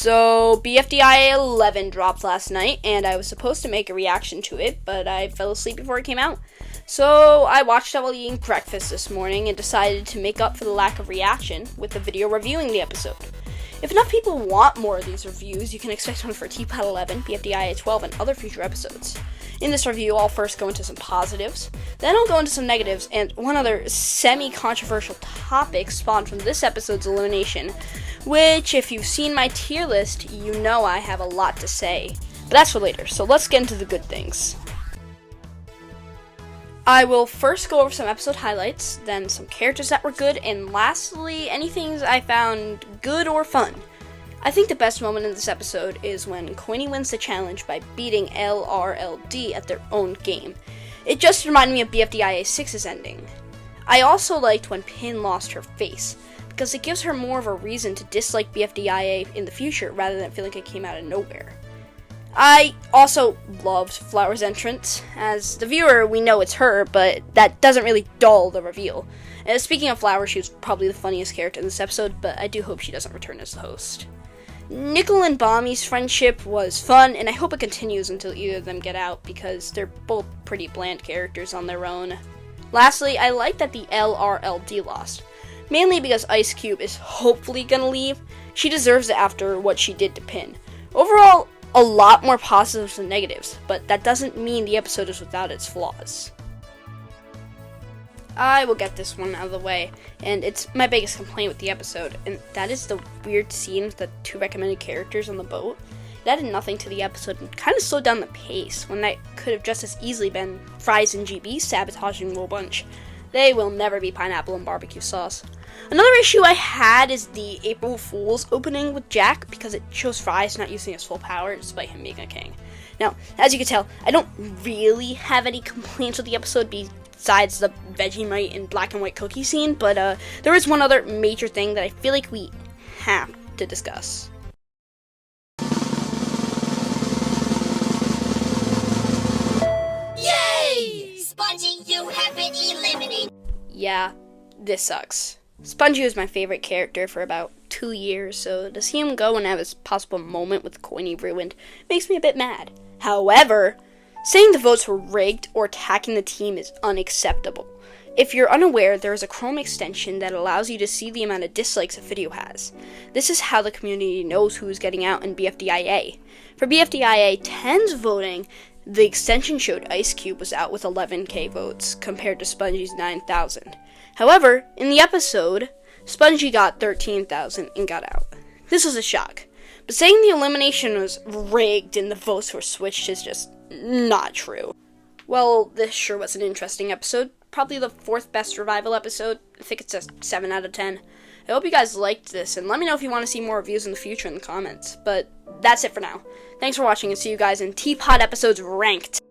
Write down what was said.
So, BFDIA 11 dropped last night, and I was supposed to make a reaction to it, but I fell asleep before it came out. So, I watched it while eating breakfast this morning and decided to make up for the lack of reaction with a video reviewing the episode. If enough people want more of these reviews, you can expect one for Teapot 11, BFDIA 12, and other future episodes. In this review, I'll first go into some positives, then I'll go into some negatives, and one other semi-controversial topic spawned from this episode's elimination, which, if you've seen my tier list, you know I have a lot to say. But that's for later, so let's get into the good things. I will first go over some episode highlights, then some characters that were good, and lastly, anything I found good or fun. I think the best moment in this episode is when Queenie wins the challenge by beating LRLD at their own game. It just reminded me of BFDIA 6's ending. I also liked when Pin lost her face, because it gives her more of a reason to dislike BFDIA in the future rather than feeling it came out of nowhere. I also loved Flower's entrance. As the viewer, we know it's her, but that doesn't really dull the reveal. Speaking of Flower, she was probably the funniest character in this episode, but I do hope she doesn't return as the host. Nickel and Bommy's friendship was fun, and I hope it continues until either of them get out, because they're both pretty bland characters on their own. Lastly, I like that the LRLD lost, mainly because Ice Cube is hopefully gonna leave. She deserves it after what she did to Pin. Overall, a lot more positives than negatives, but that doesn't mean the episode is without its flaws. I will get this one out of the way, and it's my biggest complaint with the episode, and that is the weird scene with the two recommended characters on the boat. It added nothing to the episode and kind of slowed down the pace, when that could have just as easily been Fries and GB sabotaging Wool Bunch. They will never be pineapple and barbecue sauce. Another issue I had is the April Fool's opening with Jack, because it shows Fries not using his full power despite him being a king. Now, as you can tell, I don't really have any complaints with the episode besides the Vegemite and black and white cookie scene, but there is one other major thing that I feel like we have to discuss. Yay! Spongy, you have been eliminated! Yeah, this sucks. Spongy was my favorite character for about 2 years, so to see him go and have his possible moment with Queenie ruined makes me a bit mad. However, saying the votes were rigged or attacking the team is unacceptable. If you're unaware, there is a Chrome extension that allows you to see the amount of dislikes a video has. This is how the community knows who is getting out in BFDIA. For BFDIA 10's voting, the extension showed Ice Cube was out with 11k votes, compared to Spongy's 9,000. However, in the episode, Spongy got 13,000 and got out. This was a shock. But saying the elimination was rigged and the votes were switched is just not true. Well, this sure was an interesting episode. Probably the 4th best revival episode. I think it's a 7 out of 10. I hope you guys liked this, and let me know if you want to see more reviews in the future in the comments. But that's it for now. Thanks for watching, and see you guys in Teapot episodes ranked.